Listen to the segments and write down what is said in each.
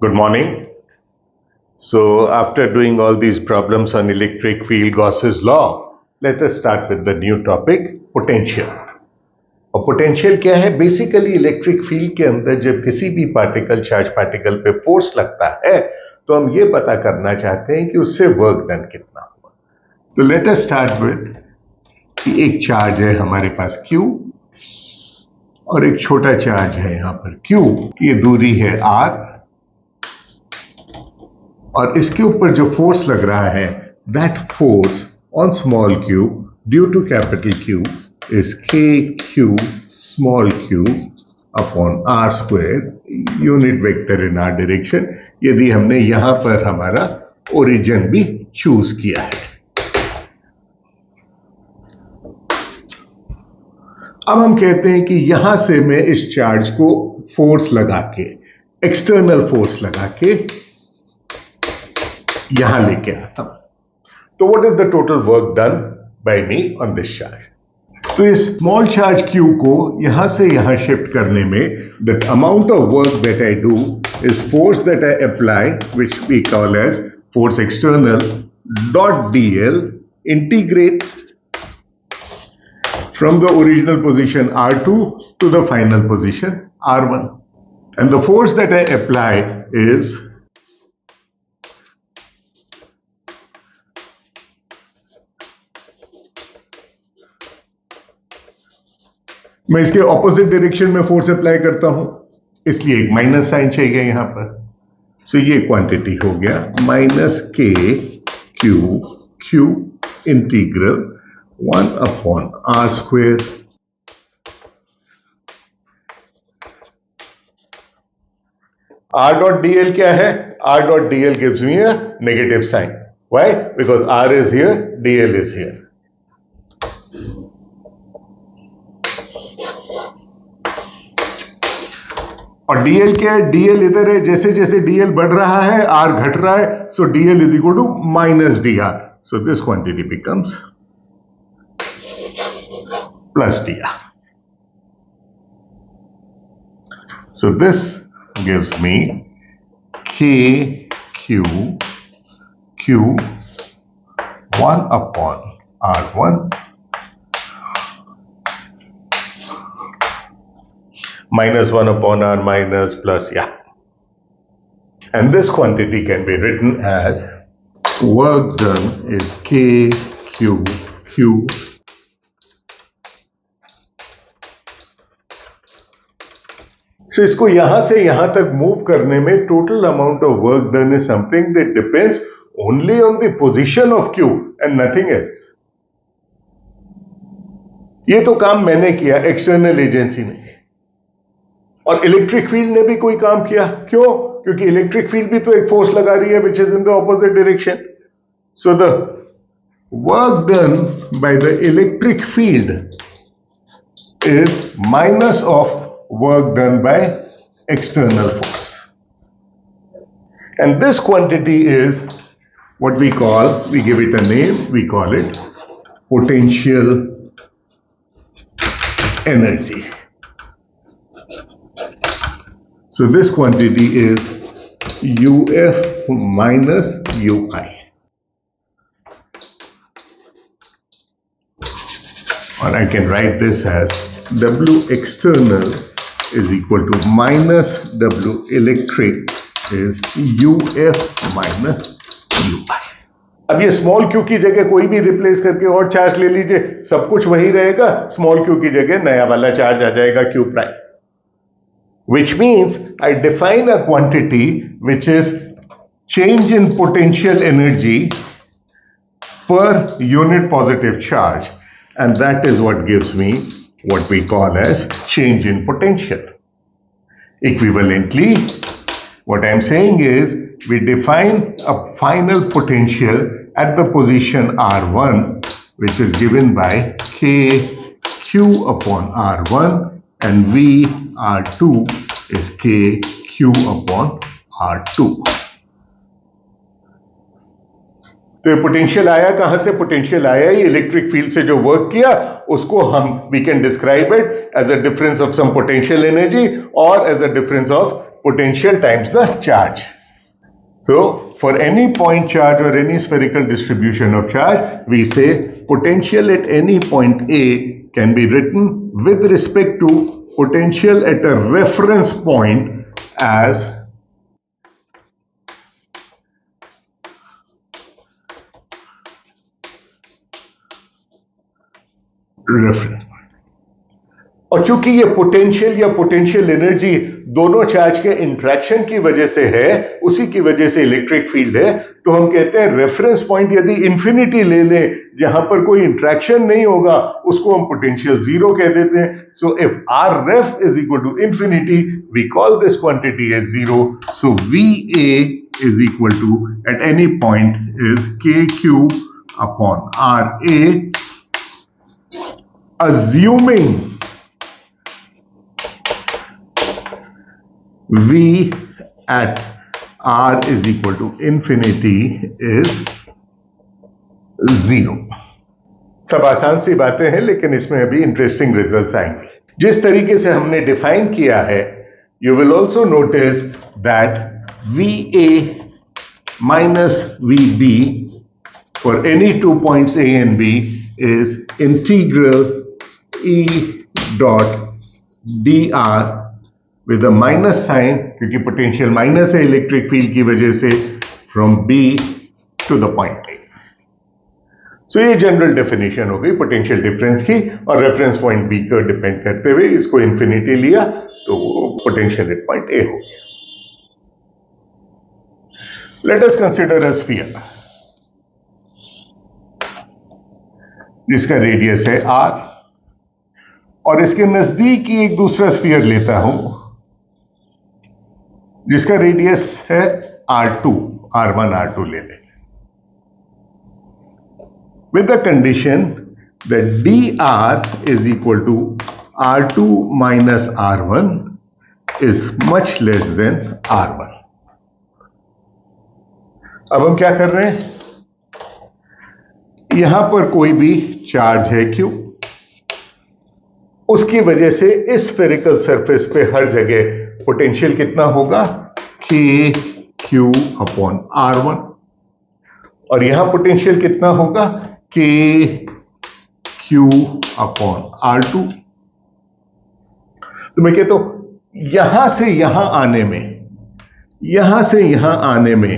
Good morning. So, after doing all these problems on electric field Gauss's law, let us start with the new topic, potential. और potential क्या है? Basically electric field के अंदर जब किसी भी particle, charge particle पे force लगता है तो हम ये पता करना चाहते हैं कि उससे वर्क डन कितना हुआ। तो लेट अस स्टार्ट विद एक चार्ज है हमारे पास Q और एक छोटा चार्ज है यहां पर Q, ये दूरी है R और इसके ऊपर जो फोर्स लग रहा है that force on small q due to capital Q is kq small q upon r square unit vector in R direction, यदि हमने यहां पर हमारा ओरिजिन भी चूज किया है। अब हम कहते हैं कि यहां से मैं इस चार्ज को फोर्स लगा के, एक्सटर्नल फोर्स लगा के यहां लेके आता हूं, तो what is the total work done bye me on this charge? तो इस स्मॉल चार्ज Q को यहां से यहां शिफ्ट करने में the amount of work that I do is force that I apply which we call as force external dot dl integrate from the original position R2 to the final position R1, and the force that I apply is मैं इसके opposite direction में force apply करता हूं, इसलिए एक minus sign चाहिए यहां पर। सो ये क्वांटिटी हो गया minus K Q integral 1 upon R square. R dot D L क्या है? R dot D L gives me a negative sign. Why? Because R is here, D L is here. और DL क्या है? DL इधर है, जैसे जैसे DL बढ़ रहा है आर घट रहा है, so DL is equal to minus D R. So this quantity becomes plus D R. So this gives me K Q 1 upon R1 minus 1 upon R minus plus, yeah. And this quantity can be written as work done is Q. So इसको यहां से यहां तक move करने में total amount of work done is something that depends only on the position of Q and nothing else. ये तो काम मैंने किया, एक्सटर्नल एजेंसी ने, और इलेक्ट्रिक फील्ड ने भी कोई काम किया। क्यों? क्योंकि इलेक्ट्रिक फील्ड भी तो एक फोर्स लगा रही है which is in the opposite direction. So the work done by the electric field is minus of work done by external force, and this quantity is what we call, we give it a name, we call it potential energy. So this quantity is UF minus UI. Or I can write this as W external is equal to minus W electric is UF minus UI. अब ये small Q की जगह कोई भी replace करके और charge ले लीजिए, सब कुछ वही रहेगा। स्मॉल क्यू की जगह नया वाला चार्ज आ जाएगा Q prime, which means I define a quantity which is change in potential energy per unit positive charge, and that is what gives me what we call as change in potential. Equivalently, what I am saying is we define a final potential at the position R1 which is given by KQ upon R1 and V R2 is KQ upon R2. तो ये potential आया कहां से? Potential आया ये electric field से जो work किया उसको हम we can describe it as a difference of some potential energy और as a difference of potential times the charge. So for any point charge or any spherical distribution of charge, we say potential at any point A can be written with respect to potential at a reference point as reference. और चूंकि ये potential या potential energy दोनों charge के interaction की वजह से है, उसी की वजह से इलेक्ट्रिक फील्ड है, तो हम कहते हैं रेफरेंस पॉइंट यदि इंफिनिटी ले लें जहां पर कोई इंट्रैक्शन नहीं होगा, उसको हम पोटेंशियल जीरो कह देते हैं. So if R ref is equal to infinity, we call this quantity as zero. So V A is equal to at any point is K Q upon R A, assuming V at R is equal to infinity is zero. सब आसान सी बातें हैं, लेकिन इसमें अभी interesting results आएंगे. जिस तरीके से हमने डिफाइन किया है, you will also notice that VA minus VB for any 2 points A and B is integral E dot dr with a minus sign, क्योंकि पोटेंशियल माइनस है इलेक्ट्रिक फील्ड की वजह से, from B to the point A. So ये general definition हो गई potential difference की, और रेफरेंस पॉइंट B को डिपेंड करते हुए इसको इंफिनिटी लिया तो पोटेंशियल एट पॉइंट A हो गया. Let us consider a sphere जिसका रेडियस है R, और इसके नजदीक ही एक दूसरा स्फीयर लेता हूं जिसका रेडियस है R2, R1, R2 ले लें, with the condition that dr is equal to R2 minus R1 is much less than R1. अब हम क्या कर रहे हैं, यहां पर कोई भी चार्ज है Q, उसकी वजह से इस स्फेरिकल सरफेस पे हर जगह पोटेंशियल कितना होगा, के क्यू अपॉन R1, और यहां पोटेंशियल कितना होगा, के क्यू अपॉन R2. तो मैं कहता हूं यहां से यहां आने में, यहां से यहां आने में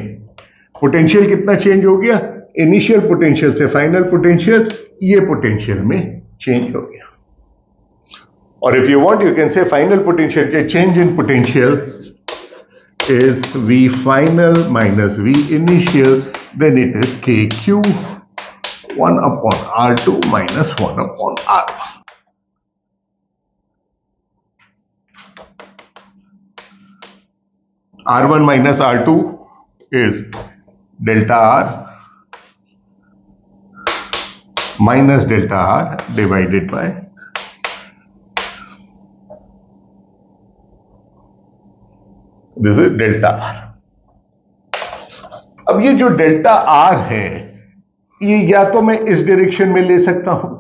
पोटेंशियल कितना चेंज हो गया, इनिशियल पोटेंशियल से फाइनल पोटेंशियल, ये पोटेंशियल में चेंज हो गया. Or if you want, you can say final potential, change in potential is V final minus V initial, then it is KQ 1 upon R2 minus 1 upon R1. R1 minus R2 is delta R minus delta R divided by this is delta R. अब ये जो delta R है, ये या तो मैं इस direction में ले सकता हूं,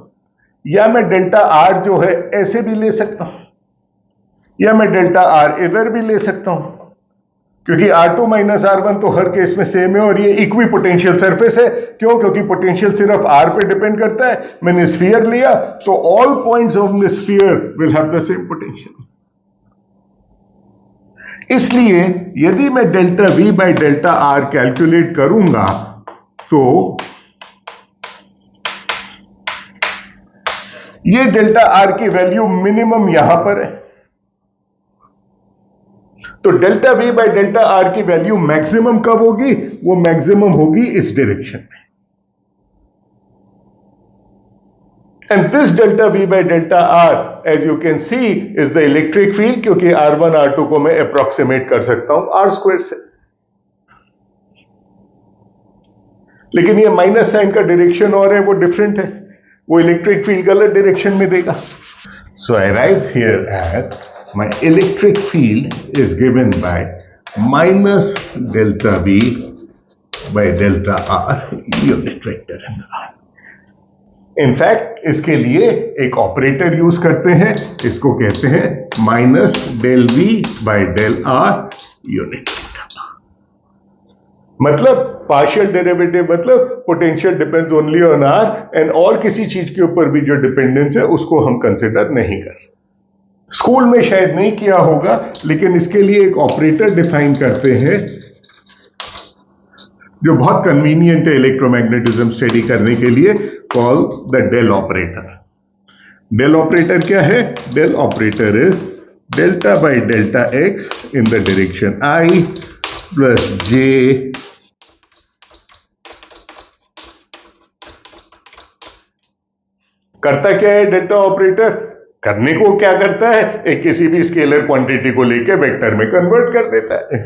या मैं डेल्टा आर जो है ऐसे भी ले सकता हूं, या मैं डेल्टा आर इधर भी ले सकता हूं, क्योंकि R2 माइनस R1 तो हर केस में सेम है, और ये इक्वी पोटेंशियल सरफेस है. क्यों? क्योंकि पोटेंशियल सिर्फ R पे डिपेंड करता है. मैंने स्फीयर लिया तो all points of the sphere will have the same potential. इसलिए यदि मैं delta V by delta R calculate करूंगा तो ये डेल्टा R की वैल्यू मिनिमम यहां पर है, तो delta V by delta R की वैल्यू मैक्सिमम कब होगी, वो मैक्सिमम होगी इस डायरेक्शन में. And this delta V by delta R, as you can see, is the electric field, क्योंकि R1, R2 को मैं approximate कर सकता हूं R square से. लेकिन ये माइनस साइन का डायरेक्शन और है, वो डिफरेंट है, वो इलेक्ट्रिक फील्ड गलत डायरेक्शन में देगा. So I write here as my electric field is given by minus delta V by delta R unit vector in the R. In fact इसके लिए एक ऑपरेटर यूज करते हैं, इसको कहते हैं minus del V by del R unit. मतलब partial derivative मतलब potential depends only on R, and और किसी चीज के ऊपर भी जो डिपेंडेंस है उसको हम कंसिडर नहीं कर। स्कूल में शायद नहीं किया होगा, लेकिन इसके लिए एक ऑपरेटर डिफाइन करते हैं जो बहुत कन्वीनियंट है इलेक्ट्रोमैग्नेटिज्म स्टडी करने के लिए, call the del operator. Del operator क्या है? Del operator is delta by delta X in the direction I plus J करता क्या है डेल्टा ऑपरेटर? करने को क्या करता है? एक किसी भी स्केलर क्वांटिटी को लेके वेक्टर में कन्वर्ट कर देता है।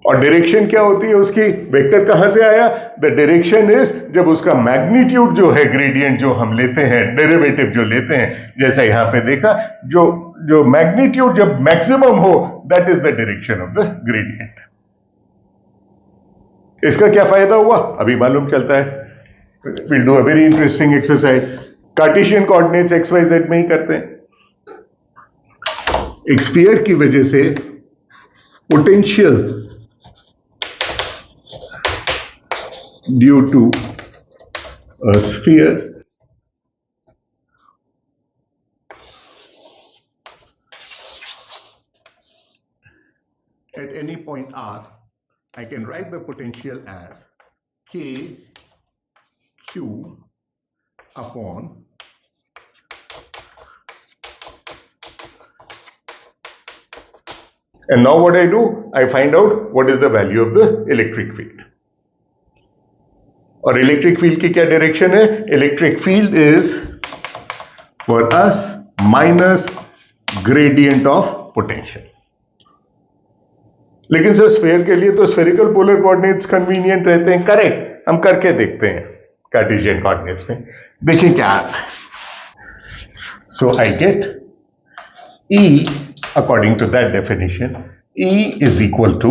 और डायरेक्शन क्या होती है उसकी? वेक्टर कहां से आया? द डायरेक्शन इज, जब उसका मैग्नीट्यूड जो है, ग्रेडियंट जो हम लेते हैं, डेरिवेटिव जो लेते हैं, जैसा यहां पे देखा, जो मैग्नीट्यूड जब मैक्सिमम हो, that is the direction of the gradient. इसका क्या फायदा हुआ अभी मालूम चलता है। Will do a very interesting exercise. Cartesian coordinates X Y Z में ही करते हैं। एक स्फीयर की वजह से potential due to a sphere at any point r, I can write the potential as k q upon and now what I do, I find out what is the value of the electric field. और electric field की क्या direction है? Electric field is for us minus gradient of potential. लेकिन sir sphere के लिए तो spherical polar coordinates convenient रहते हैं। करेक्ट, हम करके देखते हैं कार्टेशियन कोऑर्डिनेट्स में। देखिए क्या आता है। So I get E according to that definition, E is equal to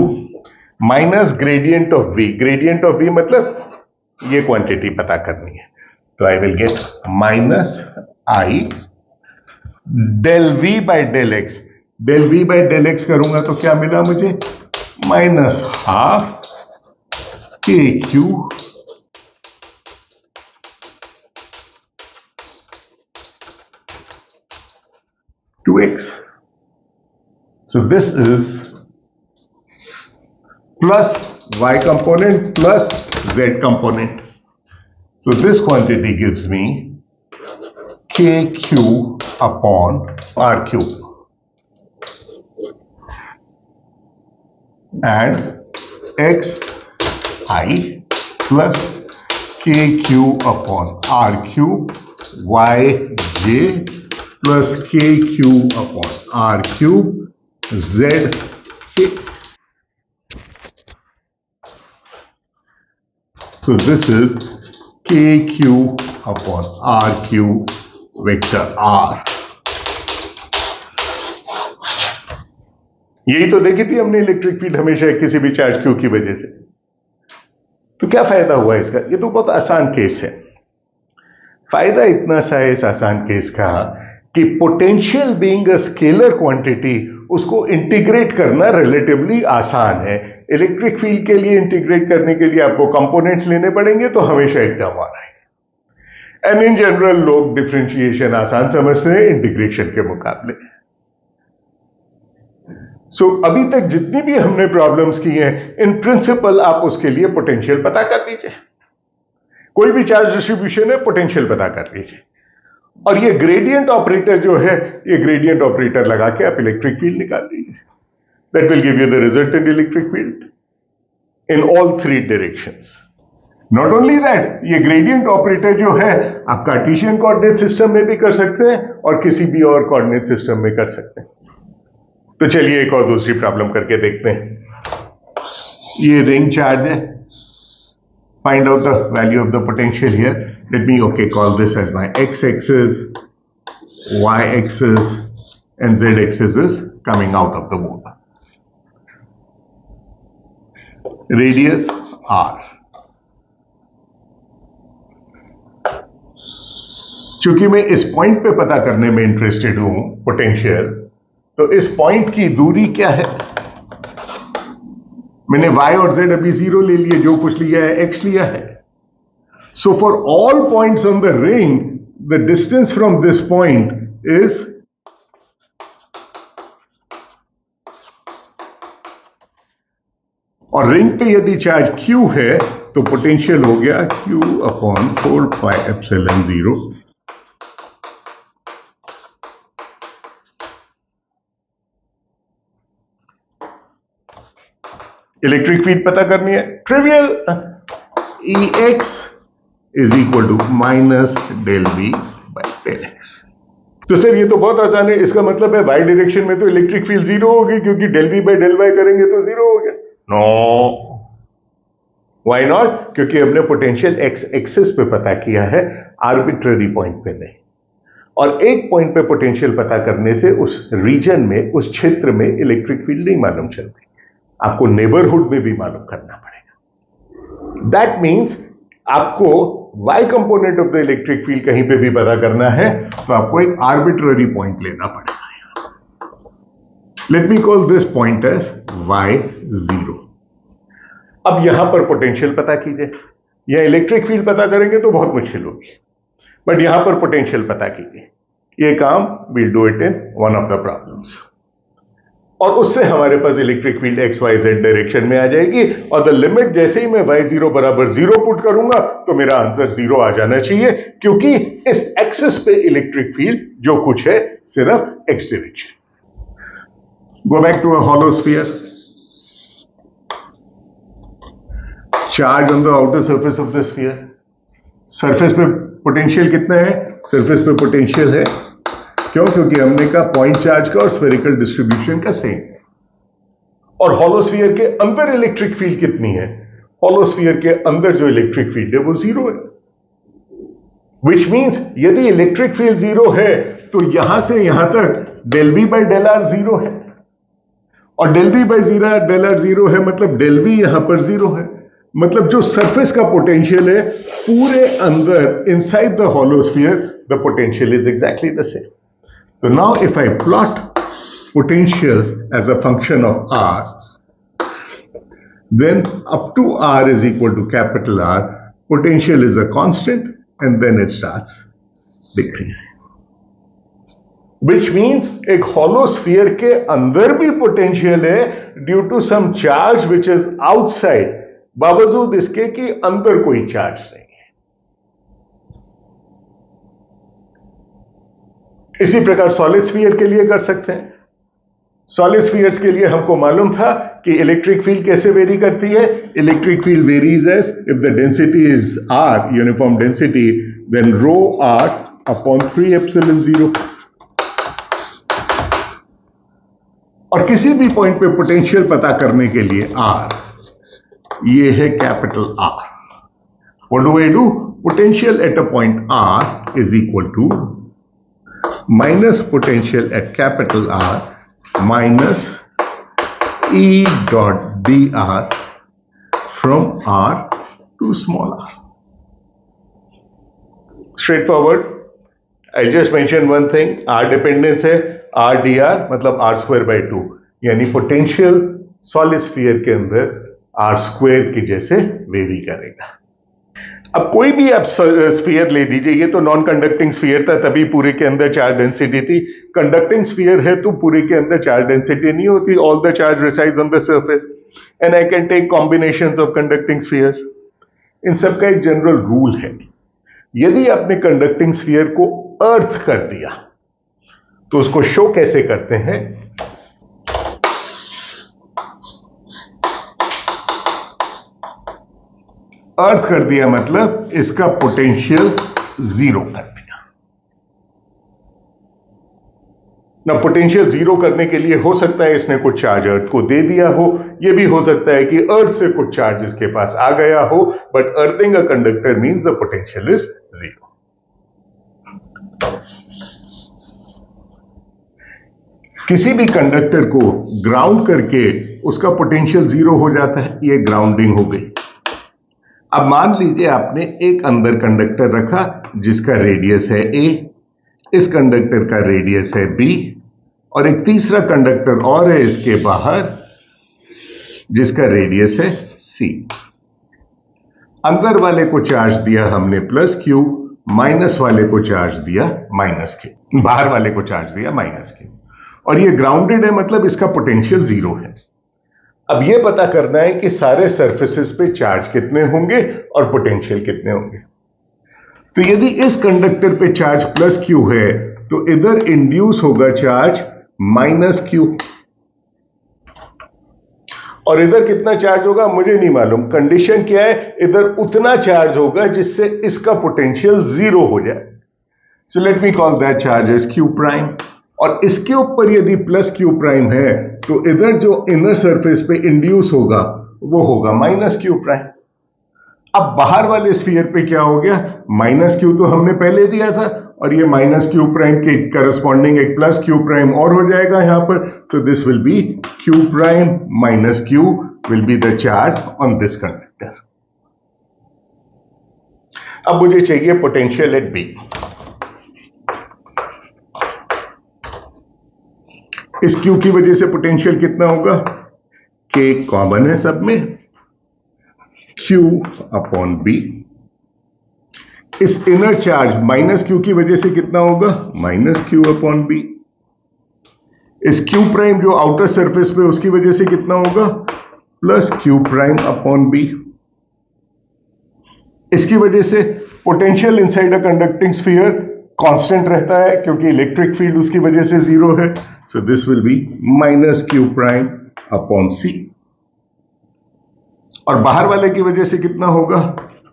minus gradient of V। gradient of V मतलब ये क्वांटिटी पता करनी है, तो I will get minus I del V by del X. Del V by del X करूंगा तो क्या मिला मुझे? Minus half K Q two X. So this is plus y component plus z component. So this quantity gives me kq upon r cube and xi plus kq upon r cube yj plus kq upon r cube z k. So this is kq upon rq vector r। यही तो देखी थी हमने electric field हमेशा किसी भी charge Q की वजह से। तो क्या फायदा हुआ इसका? ये तो बहुत आसान केस है। फायदा इतना सा है इस आसान केस का कि potential being a scalar quantity, उसको इंटीग्रेट करना रिलेटिवली आसान है। इलेक्ट्रिक फील्ड के लिए इंटीग्रेट करने के लिए आपको कंपोनेंट्स लेने पड़ेंगे, तो हमेशा एक टर्म आ रहा है। एंड इन जनरल लोग डिफरेंशिएशन आसान समझते हैं इंटीग्रेशन के मुकाबले। सो अभी तक जितनी भी हमने प्रॉब्लम्स की हैं, इन प्रिंसिपल आप उसके लिए पोटेंशियल पता कर लीजिए। कोई भी चार्ज डिस्ट्रीब्यूशन है, पोटेंशियल पता कर लीजिए। और ये ग्रेडियंट ऑपरेटर जो है, ये ग्रेडियंट ऑपरेटर लगा के आप इलेक्ट्रिक फील्ड निकाल लीजिए। That will give you the resultant electric field in all three directions. Not only that, ये ग्रेडियंट ऑपरेटर जो है आप कार्टेशियन कोऑर्डिनेट सिस्टम में भी कर सकते हैं और किसी भी और कोऑर्डिनेट सिस्टम में कर सकते हैं। तो चलिए एक और दूसरी प्रॉब्लम करके देखते हैं। ये रिंग चार्ज है। Find out the value of the potential here. Let me call this as my x-axis, y-axis, and z-axis is coming out of the board. Radius r. चूंकि मैं इस पॉइंट पे पता करने में इंटरेस्टेड हूं पोटेंशियल, तो इस पॉइंट की दूरी क्या है? मैंने y और z अभी 0 ले लिए, जो कुछ लिया है x लिया है. So for all points on the ring, the distance from this point is और रिंग पे यदि चार्ज q है तो पोटेंशियल हो गया q upon 4 pi epsilon 0 electric field पता करनी है, trivial. Ex is equal to minus del V by del X. तो सर ये तो बहुत आसान है, इसका मतलब है y डायरेक्शन में तो इलेक्ट्रिक फील्ड जीरो होगी क्योंकि del V by del Y करेंगे तो जीरो हो गया. No, why not? क्योंकि हमने पोटेंशियल एक्स एक्सिस पे पता किया है, आर्बिट्ररी पॉइंट पे नहीं. और एक पॉइंट पे पोटेंशियल पता करने से उस रीजन में, उस क्षेत्र में इलेक्ट्रिक फील्ड नहीं मालूम चलती, आपको नेबरहुड में भी मालूम करना पड़ेगा. दैट मीन्स आपको y component of the electric field कहीं पे भी पता करना है तो आपको एक आर्बिट्ररी पॉइंट लेना पड़ेगा. Let me call this point as y0. अब यहां पर पोटेंशियल पता कीजिए. यह इलेक्ट्रिक फील्ड पता करेंगे तो बहुत मुश्किल होगी, बट यहां पर पोटेंशियल पता कीजिए. यह काम will do it in one of the problems. और उससे हमारे पास electric field X Y Z direction में आ जाएगी. और द लिमिट जैसे ही मैं y0 बराबर 0 पुट करूंगा तो मेरा आंसर 0 आ जाना चाहिए, क्योंकि इस एक्सिस पे इलेक्ट्रिक फील्ड जो कुछ है सिर्फ X direction. Go back to a hollow sphere. Charge on the outer surface of the sphere. Surface पे पोटेंशियल कितना है? सरफेस पे पोटेंशियल है, क्यों? क्योंकि हमने कहा पॉइंट चार्ज का और स्फेरिकल डिस्ट्रीब्यूशन का सेम. और हॉलोस्फीयर के अंदर इलेक्ट्रिक फील्ड कितनी है? हॉलोस्फीयर के अंदर जो इलेक्ट्रिक फील्ड है वो 0 है. विच मींस यदि इलेक्ट्रिक फील्ड 0 है तो यहां से यहां तक del V by del R 0 है. और del V by del R 0 है, मतलब डेल वी यहां पर 0 है. मतलब जो सरफेस का पोटेंशियल है पूरे अंदर, inside the hollow sphere, the potential is exactly the same. So now if I plot potential as a function of r, then up to r is equal to capital R, potential is a constant and then it starts decreasing. Which means एक hollow sphere के अंदर भी potential है due to some charge which is outside, बावजूद इसके कि अंदर कोई charge नहीं. इसी प्रकार सॉलिड स्फीयर के लिए कर सकते हैं. सॉलिड स्फीयर्स के लिए हमको मालूम था कि इलेक्ट्रिक फील्ड कैसे वेरी करती है. Electric field varies as if the density is r, uniform density, then rho r upon 3 epsilon 0. और किसी भी पॉइंट पे पोटेंशियल पता करने के लिए r, ये है capital R. What do I do? Potential at a point r is equal to minus potential at capital R minus E dot dr from R to small r. Straightforward. I just mentioned one thing. R dependence है, R dr मतलब R square by 2, यानी potential solid sphere के अंदर R square की जैसे very करेगा. अब कोई भी आप स्फीयर ले लीजिए, ये तो नॉन कंडक्टिंग स्फीयर था तभी पूरे के अंदर चार्ज डेंसिटी थी. कंडक्टिंग स्फीयर है तो पूरे के अंदर चार्ज डेंसिटी नहीं होती. All the charge resides on the surface and I can take combinations of conducting spheres. इन सब का एक जनरल रूल है. यदि आपने कंडक्टिंग स्फीयर को अर्थ कर दिया तो उसको शो कैसे करते हैं? अर्थ कर दिया मतलब इसका पोटेंशियल 0 कर दिया. ना पोटेंशियल 0 करने के लिए हो सकता है इसने कुछ चार्ज अर्थ को दे दिया हो, यह भी हो सकता है कि अर्थ से कुछ चार्ज इसके पास आ गया हो, but earthing a conductor means the potential is 0. किसी भी कंडक्टर को ग्राउंड करके उसका पोटेंशियल 0 हो जाता है, यह ग्राउंडिंग हो गई. अब मान लीजिए आपने एक अंदर कंडक्टर रखा जिसका रेडियस है a, इस कंडक्टर का रेडियस है b, और एक तीसरा कंडक्टर और है इसके बाहर जिसका रेडियस है c। अंदर वाले को चार्ज दिया हमने प्लस q, माइनस वाले को चार्ज दिया माइनस q, बाहर वाले को चार्ज दिया माइनस q, और ये ग्राउंडेड है, मतलब इसका पोटेंशियल जीरो है। अब ये पता करना है कि सारे सरफेसेस पे चार्ज कितने होंगे और पोटेंशियल कितने होंगे। तो यदि इस कंडक्टर पे चार्ज प्लस q है तो इधर इंड्यूस होगा चार्ज माइनस q, और इधर कितना चार्ज होगा मुझे नहीं मालूम। कंडीशन क्या है, इधर उतना चार्ज होगा जिससे इसका पोटेंशियल जीरो हो जाए। So let me call that charge as q prime, और इसके ऊपर यदि प्लस q प्राइम है तो इधर जो इनर सरफेस पे इंड्यूस होगा वो होगा माइनस q प्राइम। अब बाहर वाले स्फीयर पे क्या हो गया, माइनस q तो हमने पहले दिया था, और ये माइनस q प्राइम के करस्पॉन्डिंग एक प्लस q प्राइम और हो जाएगा यहां पर। So this will be q prime minus q will be the charge on this conductor. अब मुझे चाहिए पोटेंशियल एट b। इस q की वजह से पोटेंशियल कितना होगा, k कॉमन है सब में, q अपॉन b। इस इनर चार्ज माइनस q की वजह से कितना होगा, माइनस q अपॉन b। इस q प्राइम जो आउटर सरफेस पे उसकी वजह से कितना होगा, plus q prime upon b। इसकी वजह से potential inside a conducting sphere constant रहता है क्योंकि इलेक्ट्रिक फील्ड उसकी वजह से जीरो है। So this will be minus q prime upon c, और बाहर वाले की वजह से कितना होगा,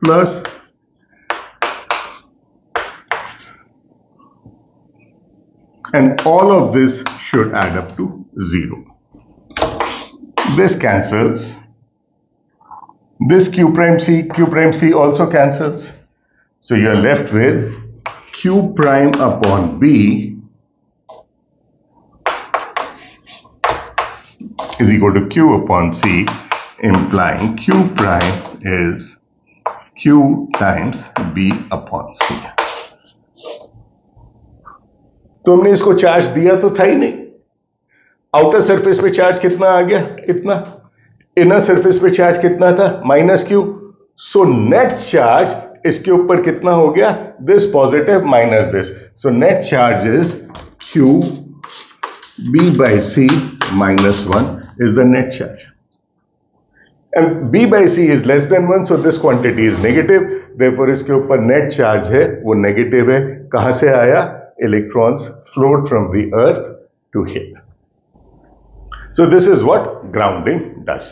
plus and all of this should add up to 0. This cancels. This q prime c also cancels. So you're left with q prime upon b is equal to q upon c, implying q prime is q times b upon c. तुमने इसको charge दिया तो था ही नहीं। Outer surface पे charge कितना आ गया, इतना। इनर सरफेस पे चार्ज कितना था, minus q। So net charge इसके ऊपर कितना हो गया, this positive minus this. So net charge is q b by c minus 1 is the net charge, and b by c is less than 1, so this quantity is negative, therefore इसके ऊपर net charge है वो negative है। कहां से आया, electrons flowed from the earth to here. So this is what grounding does.